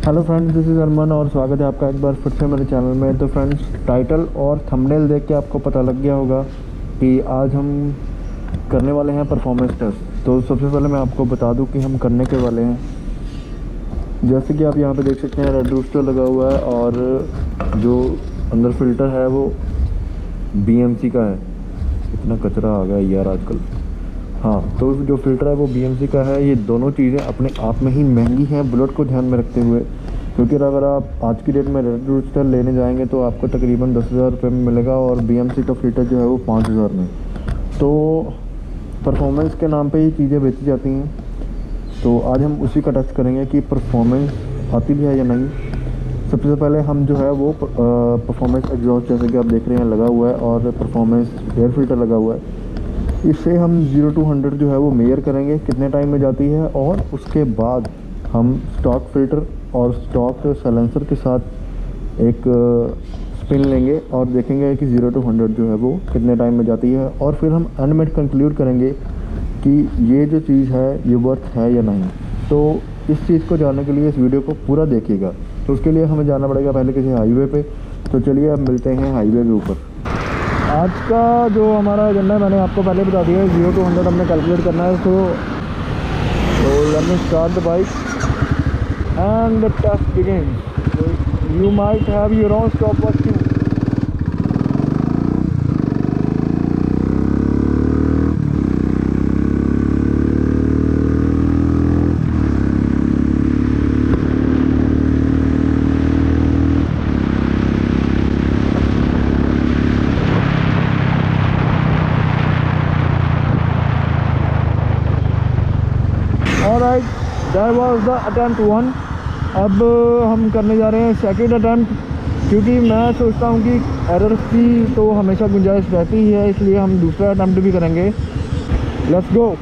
Hello friends, this is अरमान और स्वागत है आपका एक बार फिर से मेरे चैनल में। तो फ्रेंड्स, टाइटल और थंबनेल देख के आपको पता लग गया होगा कि आज हम करने वाले हैं परफॉर्मेंस टेस्ट। तो सबसे पहले मैं आपको बता दूं कि हम करने के वाले हैं, जैसे कि आप यहाँ पे देख सकते हैं रेड रूस्टर लगा हुआ है और जो अंदर फ़िल्टर है वो BMC का है। इतना कचरा आ गया यार आजकल। हाँ, तो जो फ़िल्टर है वो BMC का है। ये दोनों चीज़ें अपने आप में ही महंगी हैं बुलेट को ध्यान में रखते हुए, क्योंकि अगर आप आज की डेट में रेड रूस्टर लेने जाएंगे तो आपको तकरीबन 10,000 रुपये में मिलेगा और BMC का फ़िल्टर जो है वो 5,000 में। तो परफॉर्मेंस के नाम पे ही चीज़ें बेची जाती हैं। तो आज हम उसी का टेस्ट करेंगे कि परफॉर्मेंस आती भी है या नहीं। सबसे पहले हम जो है वो परफॉर्मेंस एग्जॉस्ट, जैसे कि आप देख रहे हैं, लगा हुआ है और परफॉर्मेंस एयर फिल्टर लगा हुआ है। इससे हम 0 to 100 जो है वो मेजर करेंगे कितने टाइम में जाती है, और उसके बाद हम स्टॉक फ़िल्टर और स्टॉक साइलेंसर के साथ एक स्पिन लेंगे और देखेंगे कि 0 to 100 जो है वो कितने टाइम में जाती है। और फिर हम एंड में कंक्लूड करेंगे कि ये जो चीज़ है ये वर्थ है या नहीं। तो इस चीज़ को जानने के लिए इस वीडियो को पूरा देखिएगा। तो उसके लिए हमें जाना पड़ेगा पहले किसी हाईवे पे। तो चलिए अब मिलते हैं हाईवे के ऊपर। आज का जो हमारा एजेंडा है मैंने आपको पहले बता दिया है। 0 to 100 हमने कैलकुलेट करना है। तो let me start the bike and the test begins. You might have your own stop watch too. Alright, that was the attempt 1। अब हम करने जा रहे हैं सेकंड अटेम्प्ट, क्योंकि मैं सोचता हूँ कि एरर्स की तो हमेशा गुंजाइश रहती ही है, इसलिए हम दूसरा अटेम्प्ट भी करेंगे। Let's go.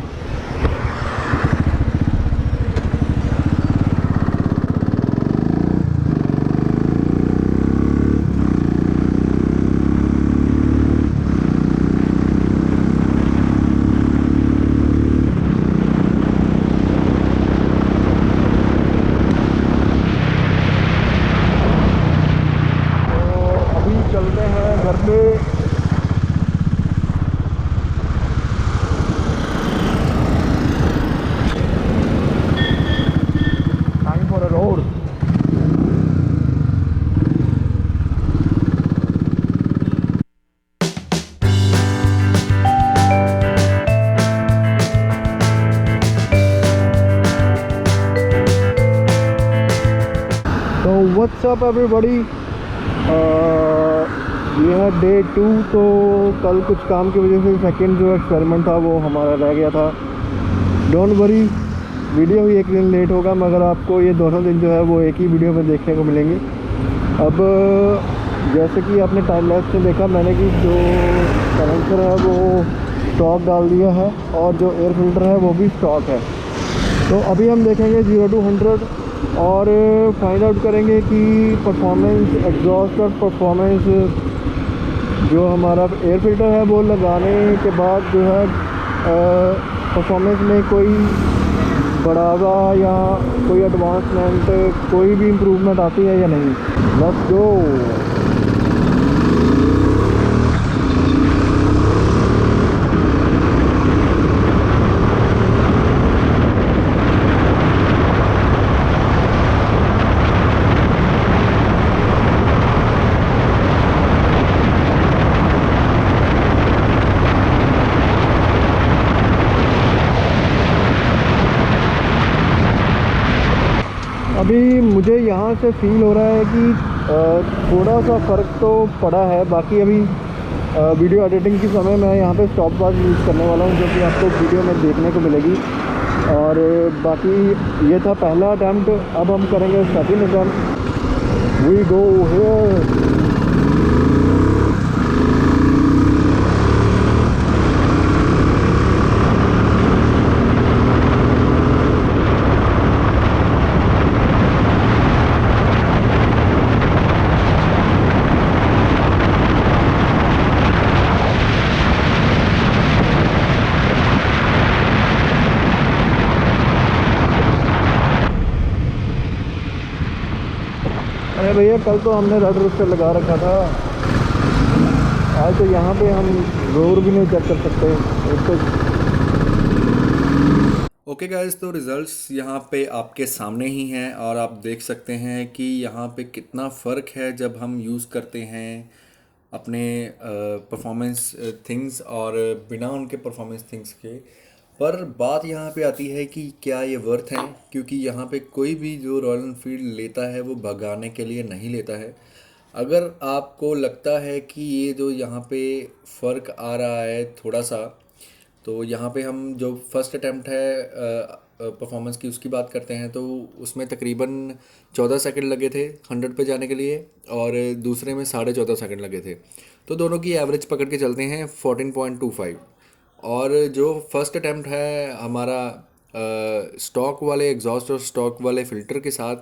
चलते हैं घर पे। Time for a road. तो व्हाट्स अप एवरीबॉडी, ये है डे 2। तो कल कुछ काम की वजह से सेकंड जो एक्सपेरिमेंट था वो हमारा रह गया था। डोंट वरी, वीडियो ही एक दिन लेट होगा, मगर आपको ये दोनों दिन जो है वो एक ही वीडियो में देखने को मिलेंगे। अब जैसे कि आपने टाइम लैप्स में देखा मैंने कि जो साइलेंसर है वो स्टॉक डाल दिया है और जो एयर फिल्टर है वो भी स्टॉक है। तो अभी हम देखेंगे 0 to 100 और फाइंड आउट करेंगे कि परफॉर्मेंस एग्जॉस्ट और परफॉर्मेंस जो हमारा एयर फिल्टर है वो लगाने के बाद जो है परफॉर्मेंस में कोई बढ़ावा या कोई एडवांसमेंट, कोई भी इम्प्रूवमेंट आती है या नहीं। Let's go. अभी मुझे यहाँ से फील हो रहा है कि थोड़ा सा फ़र्क तो पड़ा है। बाकी अभी वीडियो एडिटिंग के समय मैं यहाँ पे स्टॉप वॉच यूज़ करने वाला हूँ, जो कि आपको वीडियो में देखने को मिलेगी। और बाकी ये था पहला अटैम्प्ट। अब हम करेंगे second attempt. We go here. अरे भैया कल तो हमने रेड रोस्टर लगा रखा था, आज तो यहाँ पे हम रोड भी नहीं चेक कर सकते। एक तो ओके गाइस, तो रिजल्ट्स यहाँ पे आपके सामने ही हैं और आप देख सकते हैं कि यहाँ पे कितना फ़र्क है जब हम यूज़ करते हैं अपने परफॉर्मेंस थिंग्स और बिना उनके परफॉर्मेंस थिंग्स के। पर बात यहाँ पे आती है कि क्या ये वर्थ है, क्योंकि यहाँ पे कोई भी जो रॉयल एनफील्ड लेता है वो भगाने के लिए नहीं लेता है। अगर आपको लगता है कि ये जो यहाँ पे फ़र्क आ रहा है थोड़ा सा, तो यहाँ पे हम जो फर्स्ट अटैम्प्ट है परफॉर्मेंस की उसकी बात करते हैं, तो उसमें तकरीबन 14 सेकंड लगे थे 100 पे जाने के लिए, और दूसरे में 14.5 सेकंड लगे थे। तो दोनों की एवरेज पकड़ के चलते हैं 14.25। और जो फर्स्ट अटैम्प्ट है हमारा स्टॉक वाले एग्जॉस्ट और स्टॉक वाले फ़िल्टर के साथ,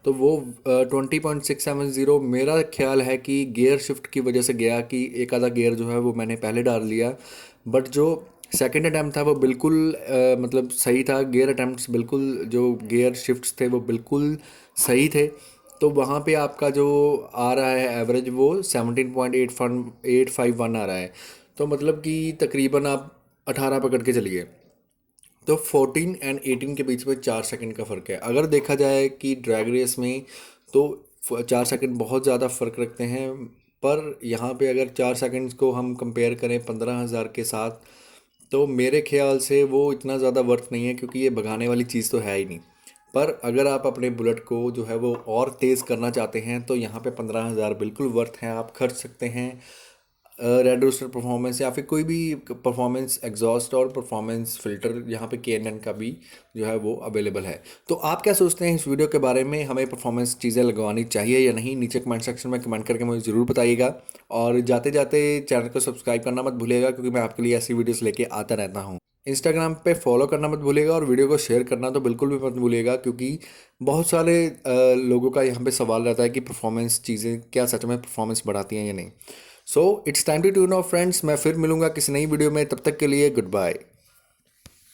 तो वो 20.670 मेरा ख्याल है कि गियर शिफ्ट की वजह से गया, कि एक आधा गियर जो है वो मैंने पहले डाल लिया। बट जो सेकंड अटैम्प्ट था वो बिल्कुल मतलब सही था, गियर अटैम्प्ट्स बिल्कुल, जो गियर शिफ्ट्स थे वो बिल्कुल सही थे। तो वहाँ पे आपका जो आ रहा है एवरेज वो 17.851 आ रहा है। तो मतलब कि तकरीबन आप 18 पकड़ के चलिए। तो 14 और 18 के बीच में 4 सेकंड का फ़र्क है। अगर देखा जाए कि ड्रैग रेस में, तो 4 सेकंड बहुत ज़्यादा फ़र्क रखते हैं। पर यहाँ पे अगर 4 सेकंड्स को हम कंपेयर करें 15,000 के साथ, तो मेरे ख्याल से वो इतना ज़्यादा वर्थ नहीं है, क्योंकि ये भगाने वाली चीज़ तो है ही नहीं। पर अगर आप अपने बुलेट को जो है वो और तेज़ करना चाहते हैं, तो यहाँ पे 15,000 बिल्कुल वर्थ है, आप खर्च सकते हैं। रेड रोस्टर परफॉर्मेंस या फिर कोई भी परफॉर्मेंस एग्जॉस्ट और परफॉर्मेंस फ़िल्टर यहाँ पे के का भी जो है वो अवेलेबल है। तो आप क्या सोचते हैं इस वीडियो के बारे में, हमें परफॉर्मेंस चीज़ें लगवानी चाहिए या नहीं? नीचे कमेंट सेक्शन में कमेंट करके मुझे ज़रूर बताइएगा। और जाते जाते चैनल को सब्सक्राइब करना मत भूलिएगा, क्योंकि मैं आपके लिए ऐसी वीडियोस लेके आता रहता हूँ। इंस्टाग्राम पे फॉलो करना मत भूलिएगा, और वीडियो को शेयर करना तो बिल्कुल भी मत भूलिएगा, क्योंकि बहुत सारे लोगों का यहाँ पे सवाल रहता है कि परफॉर्मेंस चीज़ें क्या सच में परफॉर्मेंस बढ़ाती हैं या नहीं। So it's time to tune off friends. मैं फिर मिलूंगा किसी नई वीडियो में, तब तक के लिए गुड बाय।